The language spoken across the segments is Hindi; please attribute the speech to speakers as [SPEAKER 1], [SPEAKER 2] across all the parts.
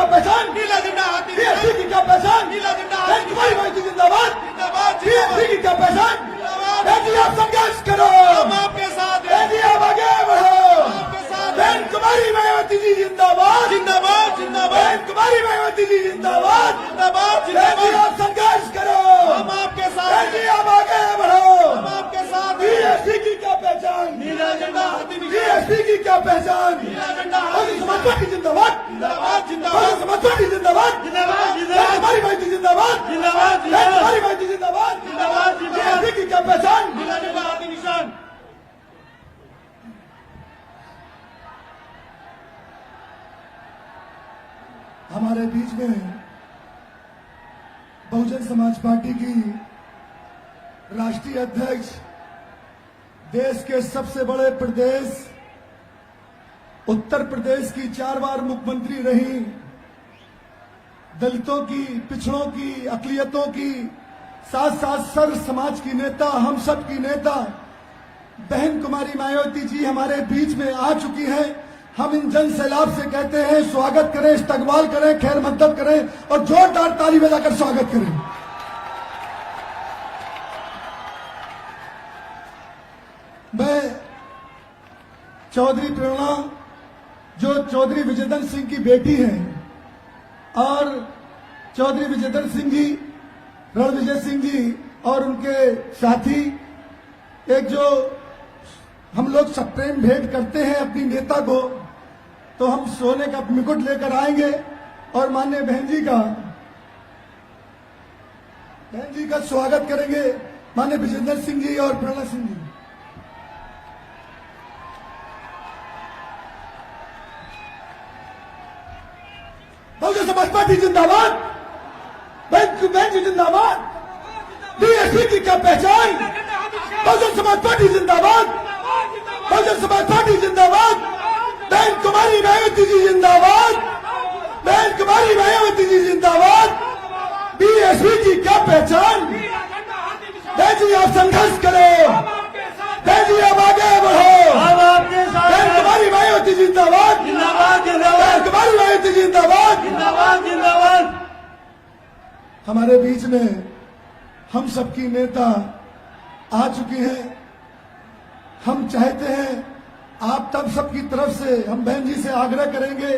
[SPEAKER 1] पहचान,
[SPEAKER 2] नीला झंडा हाथी
[SPEAKER 1] बीएसपी की क्या पहचान,
[SPEAKER 2] नीला झंडा
[SPEAKER 1] बहन कुमारी माइती जिंदाबाद,
[SPEAKER 2] जिंदाबाद
[SPEAKER 1] बीएसपी की क्या पहचान, बहन जी आप संघर्ष करो,
[SPEAKER 2] हम आपके साथ हैं,
[SPEAKER 1] बहन जी आप आगे बढ़ो,
[SPEAKER 2] आपके साथ
[SPEAKER 1] बहन कुमारी मायावती जी जिंदाबाद,
[SPEAKER 2] जिंदाबाद जिंदाबाद
[SPEAKER 1] बहन कुमारी मायावती जी जिंदाबाद,
[SPEAKER 2] जिंदाबाद
[SPEAKER 1] बहन जी
[SPEAKER 2] जिंदाबाद
[SPEAKER 1] आप संघर्ष करो,
[SPEAKER 2] हम आपके साथ
[SPEAKER 1] बहन जी
[SPEAKER 2] हैं,
[SPEAKER 1] आप आगे बढ़ो,
[SPEAKER 2] हम आपके साथ हैं,
[SPEAKER 1] बीएसपी की क्या पहचान,
[SPEAKER 2] नीला झंडा हाथी
[SPEAKER 1] बीएसपी की क्या पहचान,
[SPEAKER 2] नीला झंडा
[SPEAKER 1] बहुजन समाज पार्टी जिंदाबाद,
[SPEAKER 2] जिंदाबाद जिंदाबाद
[SPEAKER 1] बहुजन समाज पार्टी जिंदाबाद,
[SPEAKER 2] जिंदाबाद
[SPEAKER 1] बहन
[SPEAKER 2] जिंदाबाद
[SPEAKER 1] कुमारी माइती जिंदाबाद,
[SPEAKER 2] जिंदाबाद
[SPEAKER 1] बहन कुमारी माइती जिंदाबाद,
[SPEAKER 2] जिंदाबाद जिंदाबाद
[SPEAKER 1] बीएसपी की क्या पहचान,
[SPEAKER 2] नीला झंडा हाथी निशान।
[SPEAKER 1] हमारे बीच में बहुजन समाज पार्टी की राष्ट्रीय अध्यक्ष, देश के सबसे बड़े प्रदेश उत्तर प्रदेश की 4 बार मुख्यमंत्री रही, दलितों की, पिछड़ों की, अकलियतों की, साथ साथ सर्व समाज की नेता, हम सब की नेता बहन कुमारी मायावती जी हमारे बीच में आ चुकी हैं। हम इन जन सैलाब से कहते हैं स्वागत करें, इस्तकबाल करें, खैर मकदम करें और जोरदार ताली बजाकर स्वागत करें। मैं चौधरी प्रेरणा, जो चौधरी विजयदन सिंह की बेटी है, और चौधरी विजयदन सिंह जी, रणविजय सिंह जी और उनके साथी, एक जो हम लोग सप्रेम भेंट करते हैं अपनी नेता को, तो हम सोने का मुकुट लेकर आएंगे और माननीय बहन जी का स्वागत करेंगे, माननीय विजेंद्र सिंह जी और प्रेरणा सिंह जी। बहुजन समाज पार्टी जिंदाबाद, बहन जी जिंदाबाद, बीएसपी की क्या पहचान, बहुजन समाज पार्टी जिंदाबाद, बहुजन समाज पार्टी जिंदाबाद, बहन कुमारी मायावती जी जिंदाबाद, बहन कुमारी मायावती जी जिंदाबाद, बीएसपी की क्या पहचान, बहन जी आप संघर्ष करो, बहन जी आप आगे बढ़ो,
[SPEAKER 2] हम आपके साथ
[SPEAKER 1] बहन
[SPEAKER 2] हैं,
[SPEAKER 1] कुमारी मायावती जिंदाबाद,
[SPEAKER 2] जिंदाबाद
[SPEAKER 1] बहन
[SPEAKER 2] जिंदाबाद
[SPEAKER 1] कुमारी मायावती जिंदाबाद।
[SPEAKER 2] जिंदाबाद जिंदाबाद।
[SPEAKER 1] हमारे बीच में हम सबकी नेता आ चुकी हैं। हम चाहते हैं आप तब सबकी तरफ से हम बहन जी से आग्रह करेंगे,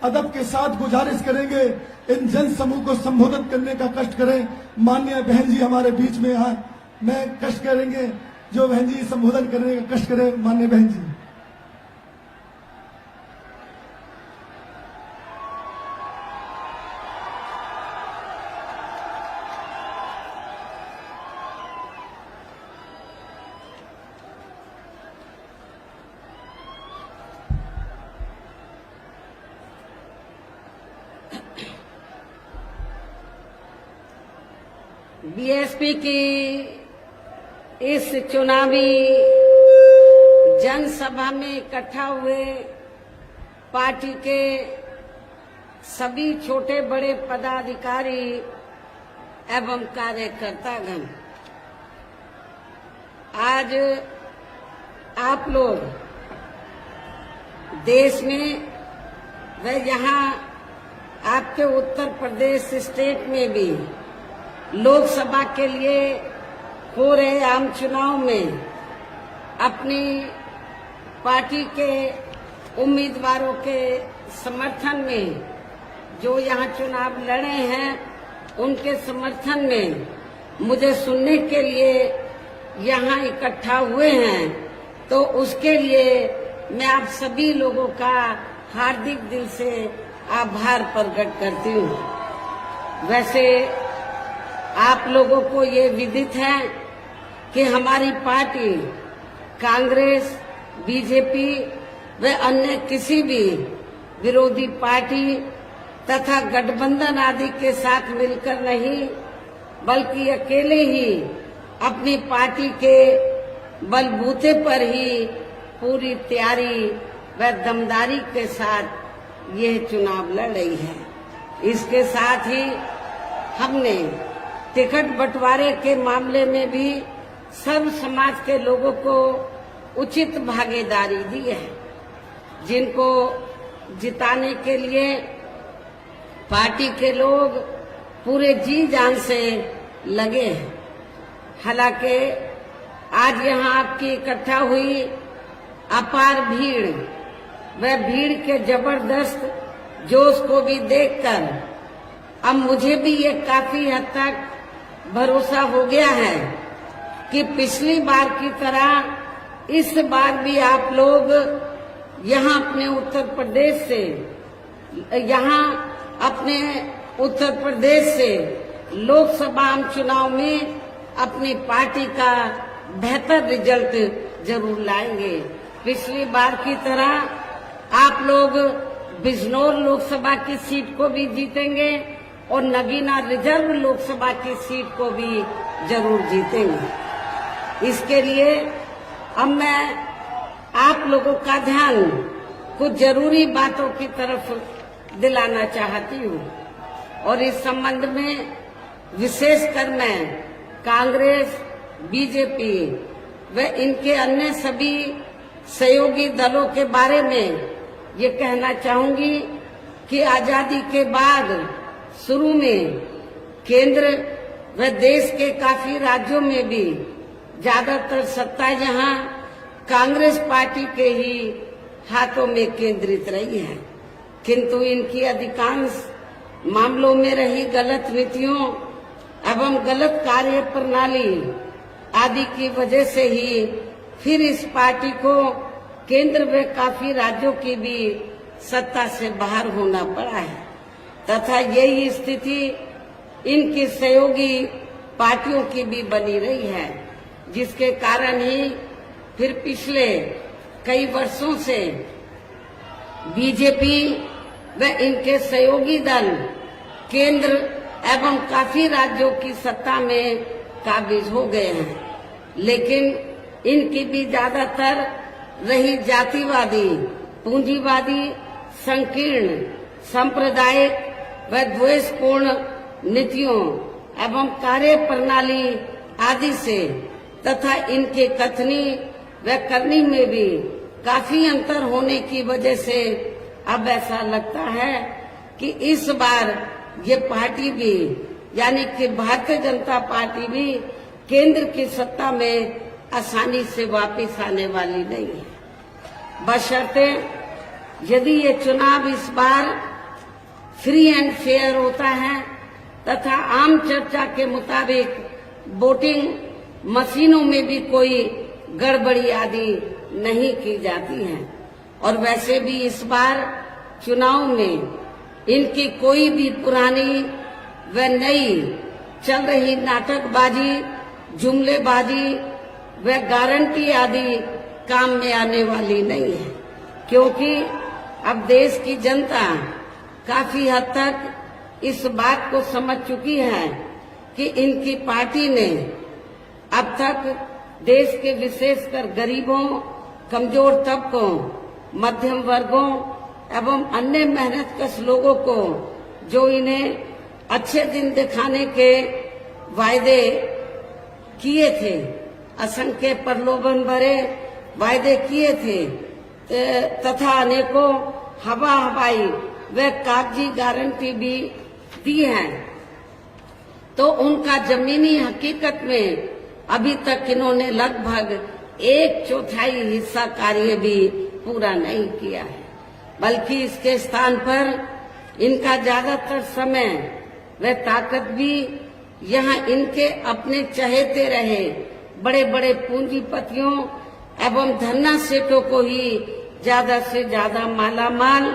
[SPEAKER 1] अदब के साथ गुजारिश करेंगे, इन जन समूह को संबोधित करने का कष्ट करें। माननीय बहन जी हमारे बीच में आए, मैं कष्ट करेंगे, जो बहन जी संबोधन करने का कष्ट करें। माननीय बहन जी,
[SPEAKER 3] बीएसपी की इस चुनावी जनसभा में इकट्ठा हुए पार्टी के सभी छोटे बड़े पदाधिकारी एवं कार्यकर्तागण, आज आप लोग देश में व यहाँ आपके उत्तर प्रदेश स्टेट में भी लोकसभा के लिए हो रहे आम चुनाव में अपनी पार्टी के उम्मीदवारों के समर्थन में जो यहाँ चुनाव लड़े हैं, उनके समर्थन में मुझे सुनने के लिए यहाँ इकट्ठा हुए हैं, तो उसके लिए मैं आप सभी लोगों का हार्दिक दिल से आभार प्रकट करती हूँ। वैसे आप लोगों को ये विदित है कि हमारी पार्टी कांग्रेस, बीजेपी व अन्य किसी भी विरोधी पार्टी तथा गठबंधन आदि के साथ मिलकर नहीं, बल्कि अकेले ही अपनी पार्टी के बलबूते पर ही पूरी तैयारी व दमदारी के साथ यह चुनाव लड़ रही है। इसके साथ ही हमने टिकट बंटवारे के मामले में भी सर्व समाज के लोगों को उचित भागीदारी दी है, जिनको जिताने के लिए पार्टी के लोग पूरे जी जान से लगे हैं। हालांकि आज यहाँ आपकी इकट्ठा हुई अपार भीड़, वह भीड़ के जबरदस्त जोश को भी देखकर अब मुझे भी ये काफी हद तक भरोसा हो गया है कि पिछली बार की तरह इस बार भी आप लोग यहाँ अपने उत्तर प्रदेश से लोकसभा चुनाव में अपनी पार्टी का बेहतर रिजल्ट जरूर लाएंगे। पिछली बार की तरह आप लोग बिजनौर लोकसभा की सीट को भी जीतेंगे और नगीना रिजर्व लोकसभा की सीट को भी जरूर जीतेंगे। इसके लिए अब मैं आप लोगों का ध्यान कुछ जरूरी बातों की तरफ दिलाना चाहती हूँ और इस संबंध में विशेषकर मैं कांग्रेस, बीजेपी व इनके अन्य सभी सहयोगी दलों के बारे में ये कहना चाहूंगी कि आजादी के बाद शुरू में केंद्र व देश के काफी राज्यों में भी ज्यादातर सत्ता यहाँ कांग्रेस पार्टी के ही हाथों में केंद्रित रही है, किंतु इनकी अधिकांश मामलों में रही गलत नीतियों एवं गलत कार्य प्रणाली आदि की वजह से ही फिर इस पार्टी को केंद्र व काफी राज्यों की भी सत्ता से बाहर होना पड़ा है तथा यही स्थिति इनकी सहयोगी पार्टियों की भी बनी रही है, जिसके कारण ही फिर पिछले कई वर्षों से बीजेपी व इनके सहयोगी दल केंद्र एवं काफी राज्यों की सत्ता में काबिज हो गए हैं, लेकिन इनकी भी ज्यादातर रही जातिवादी, पूंजीवादी, संकीर्ण, सांप्रदायिक व द्वेषपूर्ण नीतियों एवं कार्य प्रणाली आदि से तथा इनके कथनी व करनी में भी काफी अंतर होने की वजह से अब ऐसा लगता है कि इस बार ये पार्टी भी यानी कि भारतीय जनता पार्टी भी केंद्र की सत्ता में आसानी से वापस आने वाली नहीं है, बशर्ते यदि ये चुनाव इस बार फ्री एंड फेयर होता है तथा आम चर्चा के मुताबिक वोटिंग मशीनों में भी कोई गड़बड़ी आदि नहीं की जाती है। और वैसे भी इस बार चुनाव में इनकी कोई भी पुरानी व नई चल रही नाटकबाजी, जुमलेबाजी व गारंटी आदि काम में आने वाली नहीं है, क्योंकि अब देश की जनता काफी हद तक इस बात को समझ चुकी है कि इनकी पार्टी ने अब तक देश के विशेषकर गरीबों, कमजोर तबकों, मध्यम वर्गों एवं अन्य मेहनतकश लोगों को जो इन्हें अच्छे दिन दिखाने के वायदे किए थे, असंख्य प्रलोभन भरे वायदे किए थे तथा अनेकों हवाई व कागजी गारंटी भी दी है, तो उनका जमीनी हकीकत में अभी तक इन्होंने लगभग 1/4 हिस्सा कार्य भी पूरा नहीं किया है, बल्कि इसके स्थान पर इनका ज्यादातर समय व ताकत भी यहाँ इनके अपने चहेते रहे बड़े बड़े पूंजीपतियों एवं धन्ना सेठों को ही ज्यादा से ज्यादा मालामाल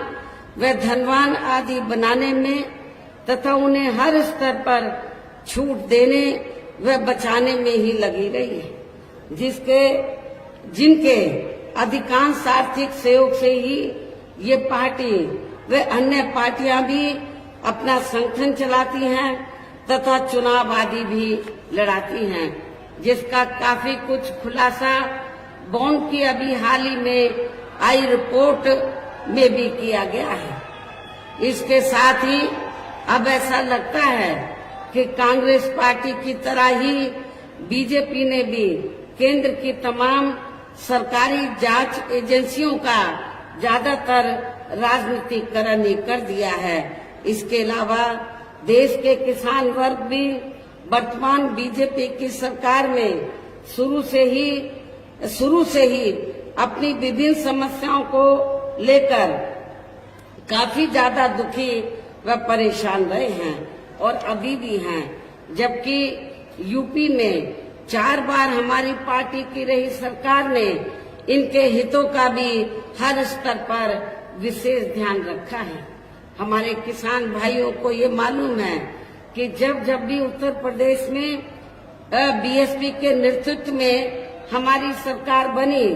[SPEAKER 3] व धनवान आदि बनाने में तथा उन्हें हर स्तर पर छूट देने व बचाने में ही लगी रही है, जिनके अधिकांश आर्थिक सहयोग से ही ये पार्टी व अन्य पार्टियां भी अपना संगठन चलाती हैं तथा चुनाव आदि भी लड़ाती हैं, जिसका काफी कुछ खुलासा बॉन्ड की अभी हाल ही में आई रिपोर्ट में भी किया गया है। इसके साथ ही अब ऐसा लगता है कि कांग्रेस पार्टी की तरह ही बीजेपी ने भी केंद्र की तमाम सरकारी जांच एजेंसियों का ज्यादातर राजनीतिकरण ही कर दिया है इसके अलावा देश के किसान वर्ग भी वर्तमान बीजेपी की सरकार में शुरू से ही अपनी विभिन्न समस्याओं को लेकर काफी ज्यादा दुखी व परेशान रहे हैं और अभी भी हैं। जबकि यूपी में 4 बार हमारी पार्टी की रही सरकार ने इनके हितों का भी हर स्तर पर विशेष ध्यान रखा है। हमारे किसान भाइयों को ये मालूम है कि जब भी उत्तर प्रदेश में बीएसपी के नेतृत्व में हमारी सरकार बनी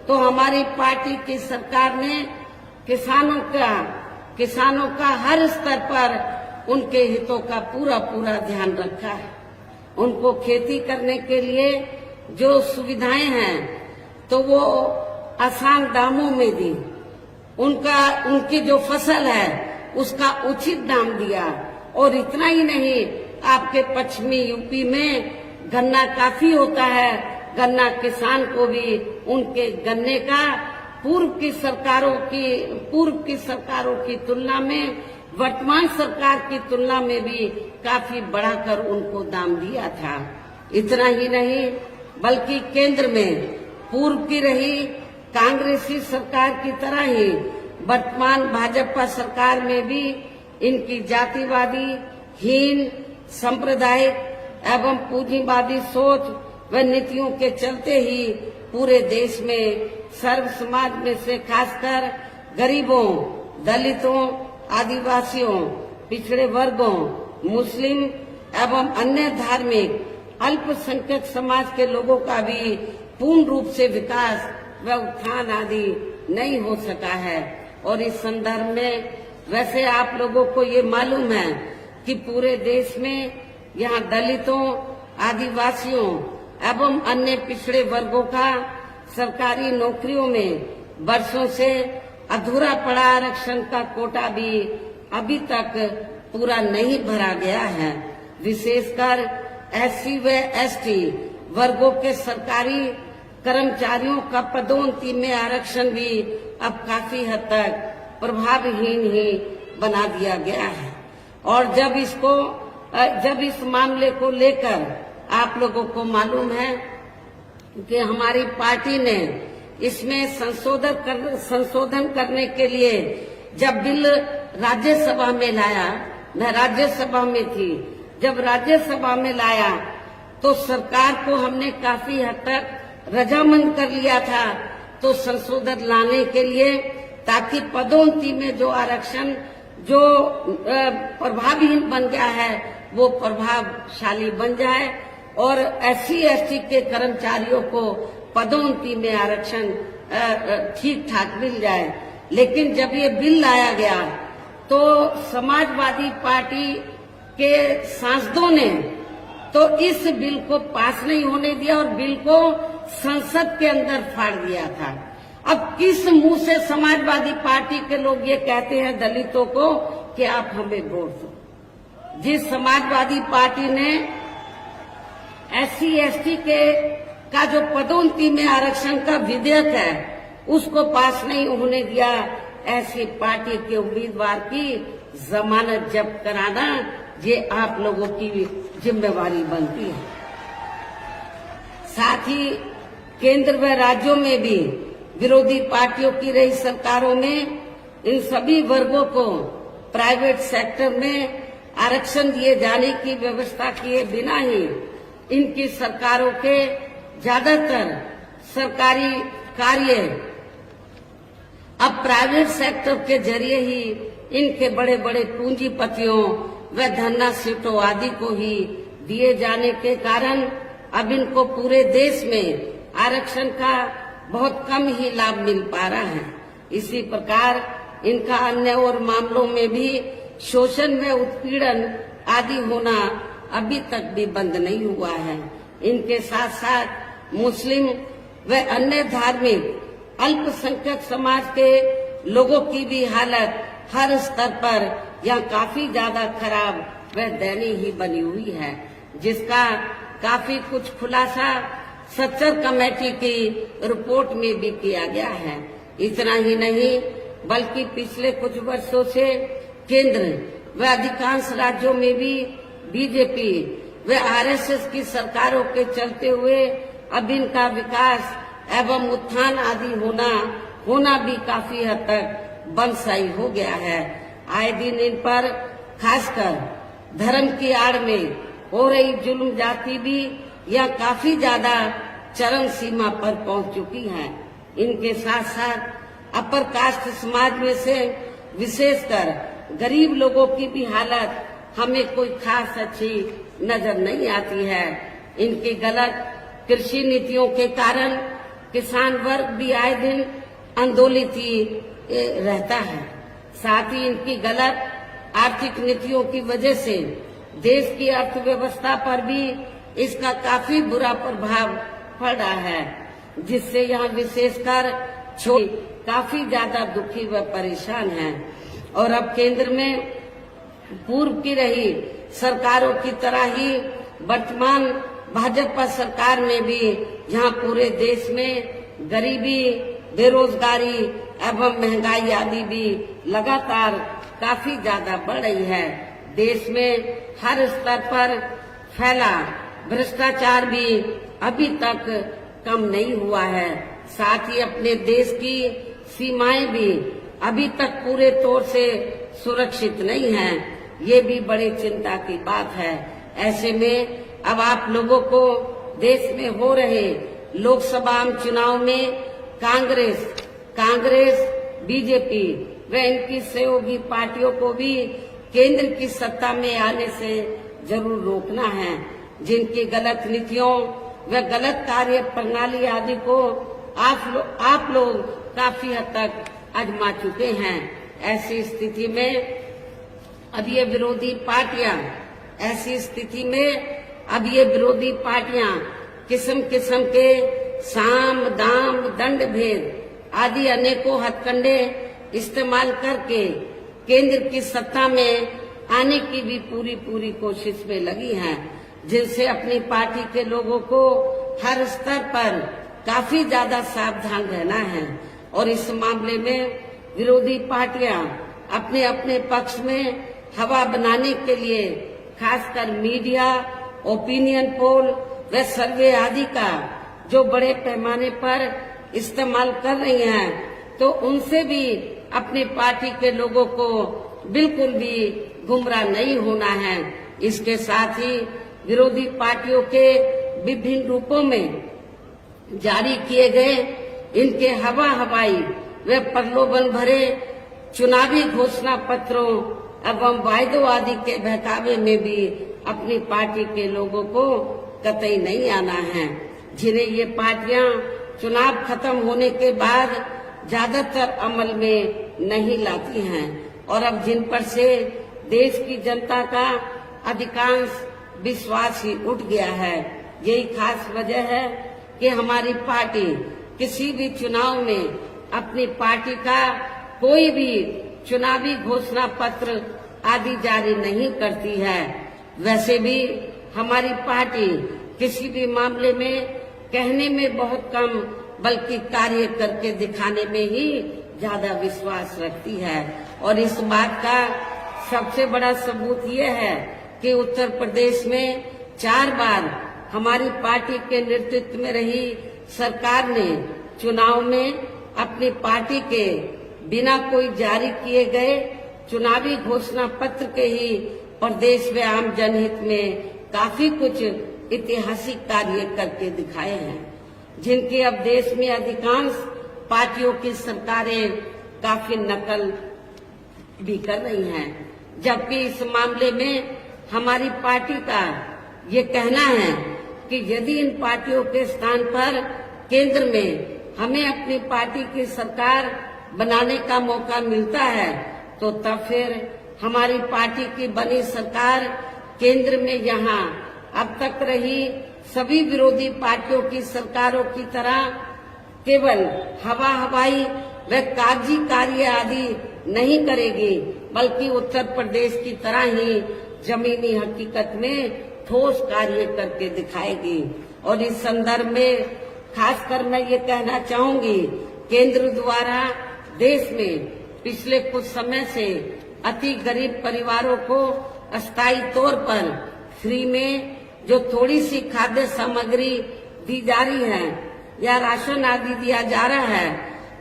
[SPEAKER 3] तो हमारी पार्टी की सरकार ने किसानों का हर स्तर पर उनके हितों का पूरा ध्यान रखा है। उनको खेती करने के लिए जो सुविधाएं हैं तो वो आसान दामों में दी। उनकी जो फसल है उसका उचित दाम दिया। और इतना ही नहीं, आपके पश्चिमी यूपी में गन्ना काफी होता है। गन्ना किसान को भी उनके गन्ने का पूर्व की सरकारों की तुलना में वर्तमान सरकार की तुलना में भी काफी बढ़ाकर उनको दाम दिया था। इतना ही नहीं, बल्कि केंद्र में पूर्व की रही कांग्रेसी सरकार की तरह ही वर्तमान भाजपा सरकार में भी इनकी जातिवादी, हीन, सांप्रदायिक एवं पूंजीवादी सोच व नीतियों के चलते ही पूरे देश में सर्व समाज में से खासकर गरीबों, दलितों, आदिवासियों, पिछड़े वर्गों, मुस्लिम एवं अन्य धार्मिक अल्पसंख्यक समाज के लोगों का भी पूर्ण रूप से विकास व उत्थान आदि नहीं हो सका है। और इस संदर्भ में वैसे आप लोगों को ये मालूम है कि पूरे देश में यहाँ दलितों, आदिवासियों एवं अन्य पिछड़े वर्गों का सरकारी नौकरियों में वर्षों से अधूरा पड़ा आरक्षण का कोटा भी अभी तक पूरा नहीं भरा गया है। विशेषकर एससी व एसटी वर्गों के सरकारी कर्मचारियों का पदोन्नति में आरक्षण भी अब काफी हद तक प्रभावहीन ही बना दिया गया है। और जब इस मामले को लेकर आप लोगों को मालूम है कि हमारी पार्टी ने इसमें संशोधन करने के लिए जब बिल राज्यसभा में लाया, मैं राज्यसभा में थी, जब राज्यसभा में लाया तो सरकार को हमने काफी हद तक रजामंद कर लिया था तो संशोधन लाने के लिए, ताकि पदोन्नति में जो आरक्षण जो प्रभावहीन बन गया है वो प्रभावशाली बन जाए और एससी एसटी के कर्मचारियों को पदोन्नति में आरक्षण ठीक ठाक मिल जाए। लेकिन जब ये बिल लाया गया तो समाजवादी पार्टी के सांसदों ने तो इस बिल को पास नहीं होने दिया और बिल को संसद के अंदर फाड़ दिया था। अब किस मुंह से समाजवादी पार्टी के लोग ये कहते हैं दलितों को कि आप हमें वोट दो? जिस समाजवादी पार्टी ने एससी एसटी का जो पदोन्नति में आरक्षण का विधेयक है उसको पास नहीं होने दिया, ऐसी पार्टी के उम्मीदवार की जमानत जब्त कराना ये आप लोगों की जिम्मेवारी बनती है। साथ ही केंद्र व राज्यों में भी विरोधी पार्टियों की रही सरकारों में इन सभी वर्गों को प्राइवेट सेक्टर में आरक्षण दिए जाने की व्यवस्था किए बिना ही इनकी सरकारों के ज्यादातर सरकारी कार्य अब प्राइवेट सेक्टर के जरिए ही इनके बड़े बड़े पूंजीपतियों व धन्ना सीटों आदि को ही दिए जाने के कारण अब इनको पूरे देश में आरक्षण का बहुत कम ही लाभ मिल पा रहा है। इसी प्रकार इनका अन्य और मामलों में भी शोषण व उत्पीड़न आदि होना अभी तक भी बंद नहीं हुआ है। इनके साथ साथ मुस्लिम व अन्य धार्मिक अल्पसंख्यक समाज के लोगों की भी हालत हर स्तर पर यह काफी ज्यादा खराब व दयनीय ही बनी हुई है, जिसका काफी कुछ खुलासा सच्चर कमेटी की रिपोर्ट में भी किया गया है। इतना ही नहीं बल्कि पिछले कुछ वर्षों से केंद्र व अधिकांश राज्यों में भी बीजेपी व आरएसएस की सरकारों के चलते हुए अब इनका विकास एवं उत्थान आदि होना भी काफी हद तक बंदशाई हो गया है। आए दिन इन पर खासकर धर्म की आड़ में हो रही जुल्म जाति भी यह काफी ज्यादा चरम सीमा पर पहुंच चुकी है। इनके साथ साथ अपर कास्ट समाज में से विशेषकर गरीब लोगों की भी हालत हमें कोई खास अच्छी नजर नहीं आती है। इनकी गलत कृषि नीतियों के कारण किसान वर्ग भी आए दिन आंदोलित ही रहता है। साथ ही इनकी गलत आर्थिक नीतियों की वजह से देश की अर्थव्यवस्था पर भी इसका काफी बुरा प्रभाव पड़ रहा है, जिससे यहाँ विशेषकर काफी ज्यादा दुखी व परेशान हैं। और अब केंद्र में पूर्व की रही सरकारों की तरह ही वर्तमान भाजपा सरकार में भी यहाँ पूरे देश में गरीबी, बेरोजगारी एवं महंगाई आदि भी लगातार काफी ज्यादा बढ़ रही है। देश में हर स्तर पर फैला भ्रष्टाचार भी अभी तक कम नहीं हुआ है। साथ ही अपने देश की सीमाएं भी अभी तक पूरे तौर से सुरक्षित नहीं हैं। ये भी बड़ी चिंता की बात है। ऐसे में अब आप लोगों को देश में हो रहे लोकसभा चुनाव में कांग्रेस, बीजेपी व इनकी सहयोगी पार्टियों को भी केंद्र की सत्ता में आने से जरूर रोकना है। जिनकी गलत नीतियों व गलत कार्य प्रणाली आदि को आप लोग काफी हद तक आजमा चुके हैं। ऐसी स्थिति में अब ये विरोधी पार्टियां किस्म किस्म के साम दाम दंड भेद आदि अनेकों हथकंडे इस्तेमाल करके केंद्र की सत्ता में आने की भी पूरी कोशिश में लगी हैं, जिनसे अपनी पार्टी के लोगों को हर स्तर पर काफी ज्यादा सावधान रहना है। और इस मामले में विरोधी पार्टियां अपने पक्ष में हवा बनाने के लिए खासकर मीडिया, ओपिनियन पोल व सर्वे आदि का जो बड़े पैमाने पर इस्तेमाल कर रही हैं, तो उनसे भी अपनी पार्टी के लोगों को बिल्कुल भी गुमराह नहीं होना है। इसके साथ ही विरोधी पार्टियों के विभिन्न रूपों में जारी किए गए इनके हवाई व प्रलोभन भरे चुनावी घोषणा पत्रों एवं वायदों आदि के बहकावे में भी अपनी पार्टी के लोगों को कतई नहीं आना है, जिन्हें ये पार्टियां चुनाव खत्म होने के बाद ज्यादातर अमल में नहीं लाती हैं। और अब जिन पर से देश की जनता का अधिकांश विश्वास ही उठ गया है। यही खास वजह है कि हमारी पार्टी किसी भी चुनाव में अपनी पार्टी का कोई भी चुनावी घोषणा पत्र आदि जारी नहीं करती है। वैसे भी हमारी पार्टी किसी भी मामले में कहने में बहुत कम बल्कि कार्य करके दिखाने में ही ज्यादा विश्वास रखती है। और इस बात का सबसे बड़ा सबूत ये है कि उत्तर प्रदेश में 4 बार हमारी पार्टी के नेतृत्व में रही सरकार ने चुनाव में अपनी पार्टी के बिना कोई जारी किए गए चुनावी घोषणा पत्र के ही प्रदेश व आम जनहित में काफी कुछ ऐतिहासिक कार्य करके दिखाए हैं, जिनकी अब देश में अधिकांश पार्टियों की सरकारें काफी नकल भी कर रही हैं। जबकि इस मामले में हमारी पार्टी का ये कहना है कि यदि इन पार्टियों के स्थान पर केंद्र में हमें अपनी पार्टी की सरकार बनाने का मौका मिलता है, तो तब फिर हमारी पार्टी की बनी सरकार केंद्र में यहाँ अब तक रही सभी विरोधी पार्टियों की सरकारों की तरह केवल हवाई व कागजी कार्य आदि नहीं करेगी, बल्कि उत्तर प्रदेश की तरह ही जमीनी हकीकत में ठोस कार्य करके दिखाएगी। और इस संदर्भ में खासकर मैं ये कहना चाहूंगी, केंद्र द्वारा देश में पिछले कुछ समय से अति गरीब परिवारों को अस्थायी तौर पर फ्री में जो थोड़ी सी खाद्य सामग्री दी जा रही है या राशन आदि दिया जा रहा है,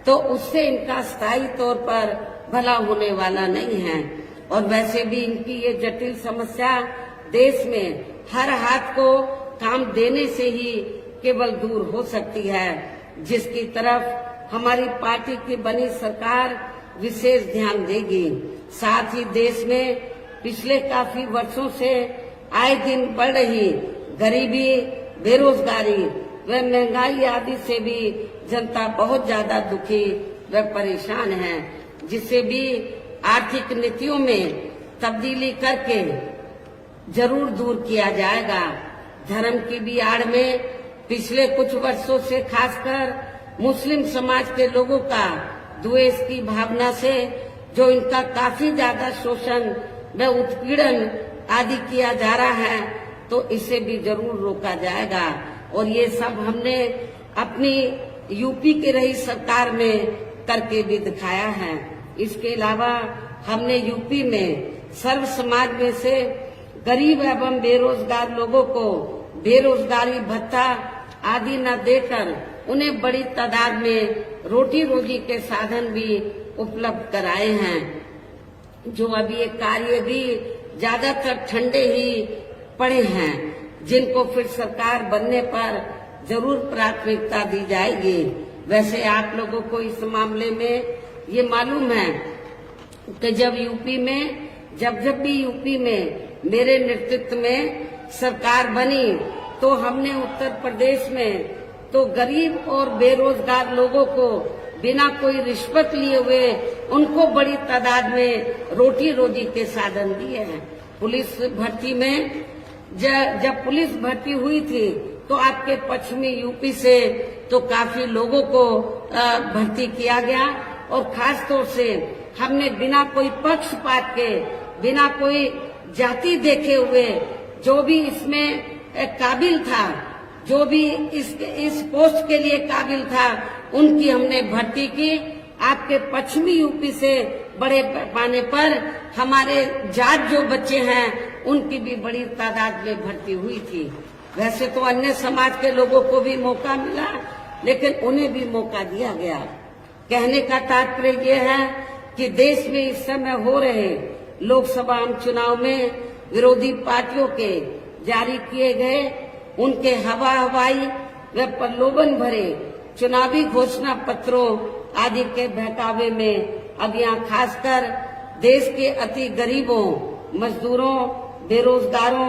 [SPEAKER 3] तो उससे इनका स्थायी तौर पर भला होने वाला नहीं है। और वैसे भी इनकी ये जटिल समस्या देश में हर हाथ को काम देने से ही केवल दूर हो सकती है, जिसकी तरफ हमारी पार्टी की बनी सरकार विशेष ध्यान देगी। साथ ही देश में पिछले काफी वर्षों से आए दिन बढ़ रही गरीबी, बेरोजगारी व महंगाई आदि से भी जनता बहुत ज्यादा दुखी व परेशान है, जिसे भी आर्थिक नीतियों में तब्दीली करके जरूर दूर किया जाएगा। धर्म की भी आड़ में पिछले कुछ वर्षों से खासकर मुस्लिम समाज के लोगों का द्वेष की भावना से जो इनका काफी ज्यादा शोषण व उत्पीड़न आदि किया जा रहा है, तो इसे भी जरूर रोका जाएगा। और ये सब हमने अपनी यूपी की रही सरकार में करके भी दिखाया है। इसके अलावा हमने यूपी में सर्व समाज में से गरीब एवं बेरोजगार लोगों को बेरोजगारी भत्ता आदि न देकर उन्हें बड़ी तादाद में रोटी रोजी के साधन भी उपलब्ध कराए हैं। जो अभी ये कार्य भी ज्यादातर ठंडे ही पड़े हैं, जिनको फिर सरकार बनने पर जरूर प्राथमिकता दी जाएगी। वैसे आप लोगों को इस मामले में ये मालूम है कि जब भी यूपी में मेरे नेतृत्व में सरकार बनी, तो हमने उत्तर प्रदेश में तो गरीब और बेरोजगार लोगों को बिना कोई रिश्वत लिए हुए उनको बड़ी तादाद में रोटी रोजी के साधन दिए हैं। पुलिस भर्ती में जब पुलिस भर्ती हुई थी, तो आपके पश्चिमी यूपी से तो काफी लोगों को भर्ती किया गया, और खास तौर से हमने बिना कोई पक्षपात के, बिना कोई जाति देखे हुए जो भी इसमें काबिल था, जो भी इस पोस्ट के लिए काबिल था, उनकी हमने भर्ती की। आपके पश्चिमी यूपी से बड़े पैमाने पर हमारे जाट जो बच्चे हैं, उनकी भी बड़ी तादाद में भर्ती हुई थी। वैसे तो अन्य समाज के लोगों को भी मौका मिला, लेकिन उन्हें भी मौका दिया गया। कहने का तात्पर्य यह है कि देश में इस समय हो रहे लोकसभा चुनाव में विरोधी पार्टियों के जारी किए गए उनके हवाई व प्रलोभन भरे चुनावी घोषणा पत्रों आदि के बहकावे में अब यहाँ खासकर देश के अति गरीबों, मजदूरों, बेरोजगारों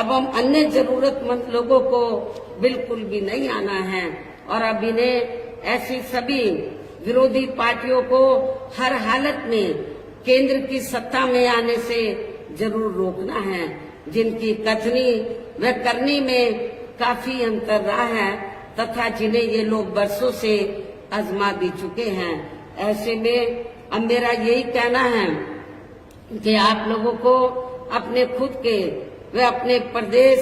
[SPEAKER 3] एवं अन्य जरूरतमंद लोगों को बिल्कुल भी नहीं आना है। और अब इन्हें ऐसी सभी विरोधी पार्टियों को हर हालत में केंद्र की सत्ता में आने से जरूर रोकना है, जिनकी कथनी व करनी में काफी अंतर रहा है तथा जिन्हें ये लोग बरसों से आजमा भी चुके हैं। ऐसे में अब मेरा यही कहना है कि आप लोगों को अपने खुद के व अपने प्रदेश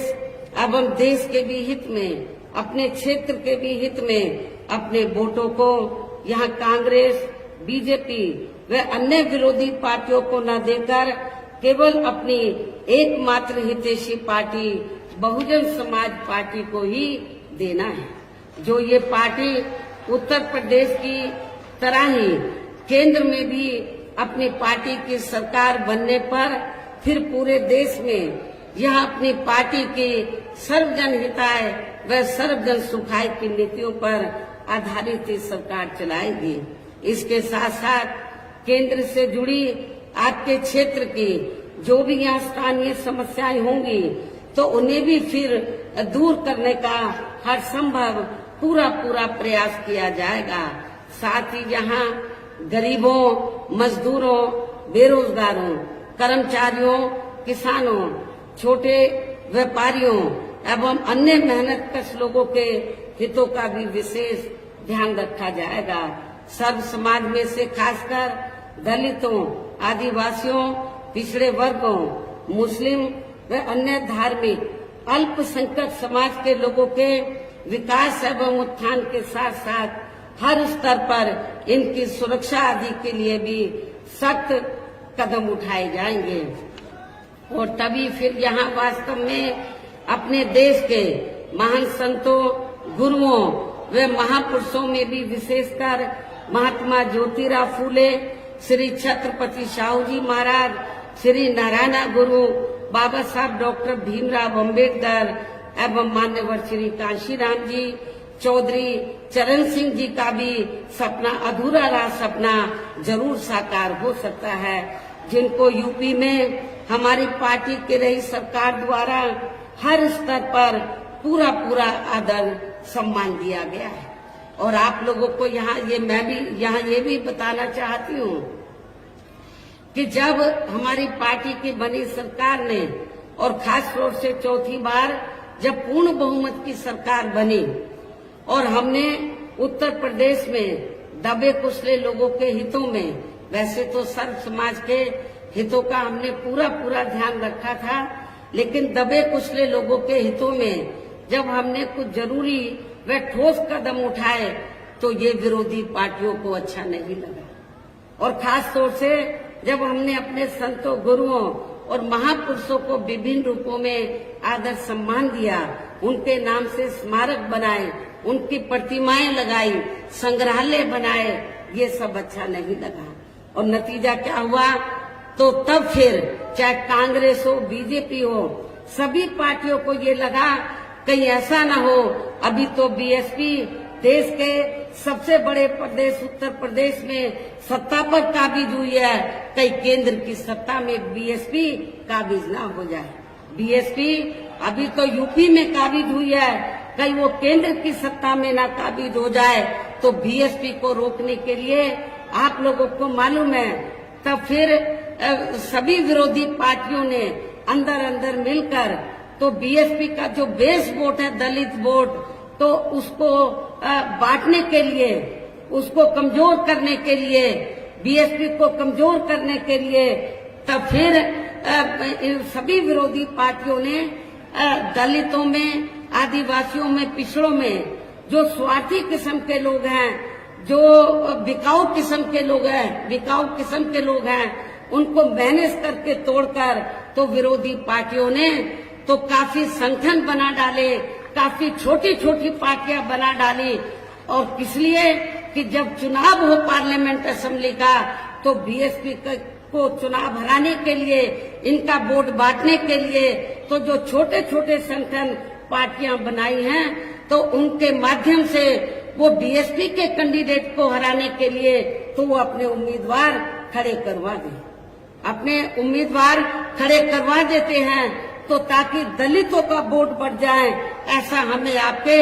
[SPEAKER 3] एवं देश के भी हित में, अपने क्षेत्र के भी हित में अपने वोटों को यहाँ कांग्रेस, बीजेपी व अन्य विरोधी पार्टियों को न देकर केवल अपनी एकमात्र हितैषी पार्टी बहुजन समाज पार्टी को ही देना है। जो ये पार्टी उत्तर प्रदेश की तरह ही केंद्र में भी अपनी पार्टी की सरकार बनने पर फिर पूरे देश में यह अपनी पार्टी की सर्वजन हिताय व सर्वजन सुखाय की नीतियों पर आधारित सरकार चलाएगी। इसके साथ साथ केंद्र से जुड़ी आपके क्षेत्र की जो भी यहाँ स्थानीय समस्याएं होंगी, तो उन्हें भी फिर दूर करने का हर संभव पूरा प्रयास किया जाएगा। साथ ही यहाँ गरीबों, मजदूरों, बेरोजगारों, कर्मचारियों, किसानों, छोटे व्यापारियों एवं अन्य मेहनतकश लोगों के हितों का भी विशेष ध्यान रखा जाएगा। सर्व समाज में से खासकर दलितों, आदिवासियों, पिछड़े वर्गों, मुस्लिम व अन्य धार्मिक अल्पसंख्यक समाज के लोगों के विकास एवं उत्थान के साथ साथ हर स्तर पर इनकी सुरक्षा आदि के लिए भी सख्त कदम उठाए जाएंगे और तभी फिर यहाँ वास्तव में अपने देश के महान संतों, गुरुओं व महापुरुषों में भी विशेषकर महात्मा ज्योतिराव फूले, श्री छत्रपति शाहू जी महाराज, श्री नारायण गुरु, बाबा साहब डॉक्टर भीमराव अम्बेडकर एवं मान्यवर श्री कांशीराम जी, चौधरी चरण सिंह जी का भी सपना, अधूरा रहा सपना जरूर साकार हो सकता है, जिनको यूपी में हमारी पार्टी के रही सरकार द्वारा हर स्तर पर पूरा पूरा आदर सम्मान दिया गया है। और आप लोगों को मैं भी यहाँ ये भी बताना चाहती हूँ कि जब हमारी पार्टी की बनी सरकार ने और खास तौर से चौथी बार जब पूर्ण बहुमत की सरकार बनी और हमने उत्तर प्रदेश में दबे कुचले लोगों के हितों में, वैसे तो सर्व समाज के हितों का हमने पूरा पूरा ध्यान रखा था, लेकिन दबे कुचले लोगों के हितों में जब हमने कुछ जरूरी व ठोस कदम उठाए तो ये विरोधी पार्टियों को अच्छा नहीं लगा। और खास तौर से जब हमने अपने संतों, गुरुओं और महापुरुषों को विभिन्न रूपों में आदर सम्मान दिया, उनके नाम से स्मारक बनाए, उनकी प्रतिमाएं लगाई, संग्रहालय बनाए, ये सब अच्छा नहीं लगा। और नतीजा क्या हुआ, तो तब फिर चाहे कांग्रेस हो, बीजेपी हो, सभी पार्टियों को ये लगा कहीं ऐसा ना हो, अभी तो बीएसपी देश के सबसे बड़े प्रदेश उत्तर प्रदेश में सत्ता पर काबिज हुई है, कहीं केंद्र की सत्ता में बीएसपी काबिज ना हो जाए। बीएसपी अभी तो यूपी में काबिज हुई है, कहीं वो केंद्र की सत्ता में ना काबिज हो जाए। तो बीएसपी को रोकने के लिए आप लोगों को मालूम है, तब फिर सभी विरोधी पार्टियों ने अंदर अंदर मिलकर तो बीएसपी का जो बेस वोट है, दलित वोट, तो उसको बांटने के लिए, उसको कमजोर करने के लिए, बीएसपी को कमजोर करने के लिए, तब फिर सभी विरोधी पार्टियों ने दलितों में, आदिवासियों में, पिछड़ों में जो स्वार्थी किस्म के लोग हैं, जो बिकाऊ किस्म के लोग हैं, उनको मैनेज करके तोड़कर तो विरोधी पार्टियों ने तो काफी संगठन बना डाले, काफी छोटी छोटी पार्टियां बना डाली। और किस लिए कि जब चुनाव हो पार्लियामेंट असेंबली का, तो बीएसपी को चुनाव हराने के लिए, इनका वोट बांटने के लिए तो जो छोटे छोटे संगठन पार्टियां बनाई हैं, तो उनके माध्यम से वो बीएसपी के कैंडिडेट को हराने के लिए तो वो अपने उम्मीदवार खड़े करवा देते हैं, तो ताकि दलितों का वोट बढ़ जाए। ऐसा हमें आपके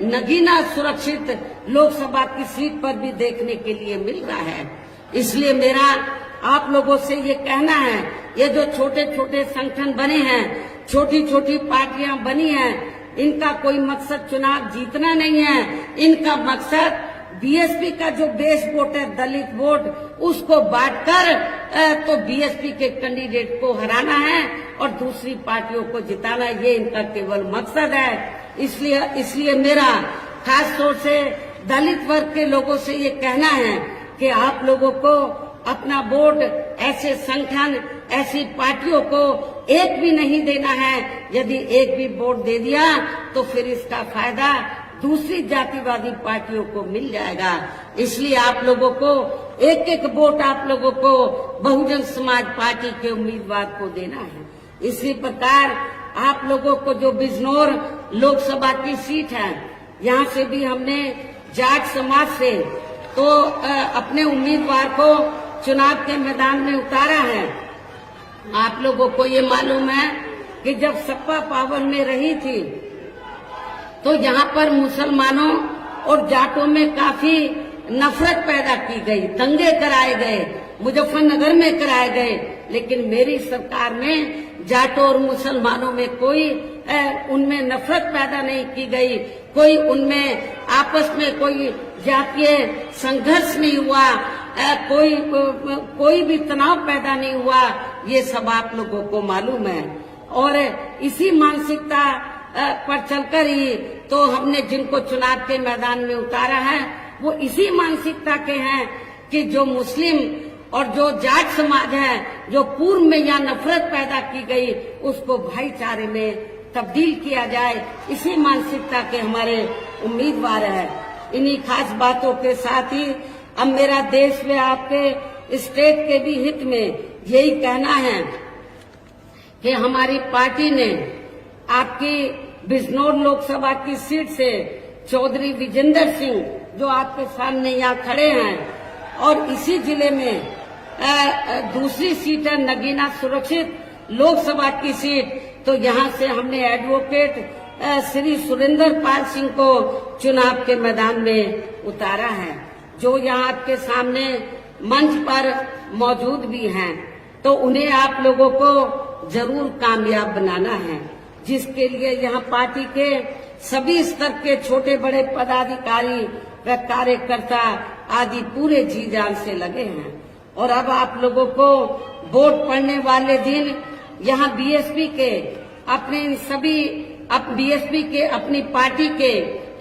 [SPEAKER 3] नगीना सुरक्षित लोकसभा की सीट पर भी देखने के लिए मिल रहा है। इसलिए मेरा आप लोगों से ये कहना है, ये जो छोटे छोटे संगठन बने हैं, छोटी छोटी पार्टियां बनी हैं, इनका कोई मकसद चुनाव जीतना नहीं है। इनका मकसद बीएसपी का जो बेस वोट है, दलित वोट, उसको बांटकर तो बीएसपी के कैंडिडेट को हराना है और दूसरी पार्टियों को जिताना, ये इनका केवल मकसद है। इसलिए मेरा खास तौर से दलित वर्ग के लोगों से ये कहना है कि आप लोगों को अपना वोट ऐसे संगठन, ऐसी पार्टियों को एक भी नहीं देना है। यदि एक भी वोट दे दिया तो फिर इसका फायदा दूसरी जातिवादी पार्टियों को मिल जाएगा। इसलिए आप लोगों को एक एक वोट आप लोगों को बहुजन समाज पार्टी के उम्मीदवार को देना है। इसी प्रकार आप लोगों को जो बिजनौर लोकसभा की सीट है, यहाँ से भी हमने जाट समाज से तो अपने उम्मीदवार को चुनाव के मैदान में उतारा है। आप लोगों को ये मालूम है कि जब सपा पावर में रही थी तो यहाँ पर मुसलमानों और जाटों में काफी नफरत पैदा की गई, दंगे कराए गए, मुजफ्फरनगर में कराए गए। लेकिन मेरी सरकार में जाटों और मुसलमानों में कोई उनमें नफरत पैदा नहीं की गई, कोई उनमें आपस में कोई जातीय संघर्ष नहीं हुआ, कोई भी तनाव पैदा नहीं हुआ। ये सब आप लोगों को मालूम है। और इसी मानसिकता पर चलकर ही तो हमने जिनको चुनाव के मैदान में उतारा है, वो इसी मानसिकता के हैं कि जो मुस्लिम और जो जाट समाज है, जो पूर्व में यहाँ नफरत पैदा की गई, उसको भाईचारे में तब्दील किया जाए, इसी मानसिकता के हमारे उम्मीदवार है। इन्हीं खास बातों के साथ ही अब मेरा देश में आपके स्टेट के भी हित में यही कहना है कि हमारी पार्टी ने आपकी बिजनौर लोकसभा की सीट से चौधरी विजेंद्र सिंह, जो आपके सामने यहाँ खड़े हैं, और इसी जिले में दूसरी सीट है नगीना सुरक्षित लोकसभा की सीट, तो यहाँ से हमने एडवोकेट श्री सुरेंद्र पाल सिंह को चुनाव के मैदान में उतारा है, जो यहाँ आपके सामने मंच पर मौजूद भी हैं। तो उन्हें आप लोगों को जरूर कामयाब बनाना है, जिसके लिए यहाँ पार्टी के सभी स्तर के छोटे बड़े पदाधिकारी व कार्यकर्ता आदि पूरे जी जान से लगे हैं। और अब आप लोगों को वोट पड़ने वाले दिन यहाँ बीएसपी के अपने इन सभी बीएसपी के अपनी पार्टी के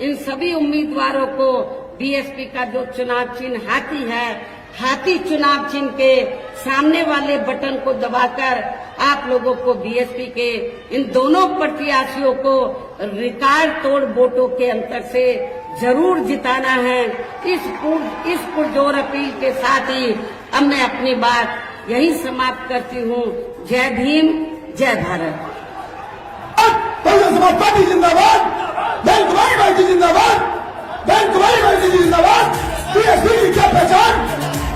[SPEAKER 3] इन सभी उम्मीदवारों को बीएसपी का जो चुनाव चिन्ह हाथी है, हाथी चुनाव चिन्ह के सामने वाले बटन को दबाकर आप लोगों को बीएसपी के इन दोनों प्रत्याशियों को रिकॉर्ड तोड़ वोटों के अंतर से जरूर जिताना है। इस पुरजोर अपील के साथ ही अब मैं अपनी बात यही समाप्त करती हूँ। जय भीम, जय भारत।
[SPEAKER 1] बहुजन समाज पार्टी जिंदाबाद, बहन कुमारी पार्टी जिंदाबाद, बहन कुमारी पार्टी जिंदाबाद। बीएसपी की क्या पहचान,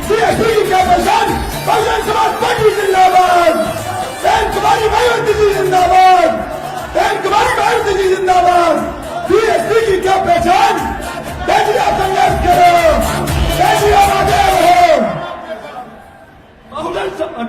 [SPEAKER 1] बीएसपी की क्या पहचान, बहुजन समाज पार्टी जिंदाबाद, बहन कुमारी मायावती जी जिंदाबाद, बहन कुमारी मायावती जी जिंदाबाद। बीएसपी की क्या पहचान, बेटी आप संघर्ष करो, बेटी आप आगे बढ़ो।
[SPEAKER 2] बहुजन समाज